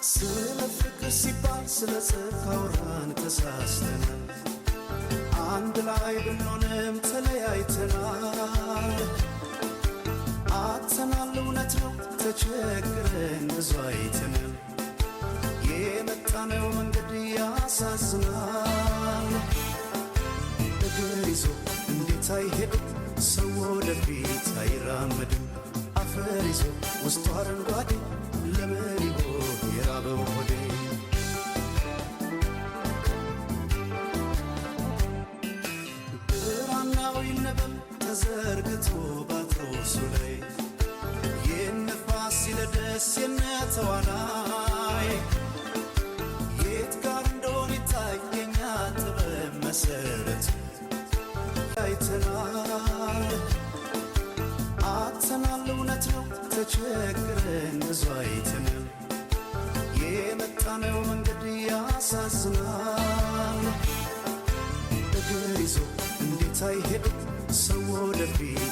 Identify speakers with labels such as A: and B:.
A: ስለ ፍቅር ሲባል ስለ ጽድቅ አውራን ተሳስተናል። አንድ ላይ ብንሆንም ተለያይተናል። አጥተናል እውነት ነው ተቸግረን ብዙ አይተናል። የመጣነው መንገድ ያሳዝናል። እግር ይዞ እንዴት አይሄድም ሰው ወደፊት አይራመድም። አፈር ይዞ ውስጡ አረንጓዴ ለምን ይሆን የራበው ሆዴ? ብራናው ይነበብ ተዘርግቶ ባትሮሱ ላይ የነፋስ ሲለደስ የነተዋናይ የት ጋር እንደሆነ ይታየኛ ጥበብ መሰረት አይተናል። አጥተናል እውነት ነው ተቸግረን ብዙ አይተናል። የመጣነው መንገድ ያሳዝናል። እግር ይዞ እንዴት አይሄድም ሰው ወደፊት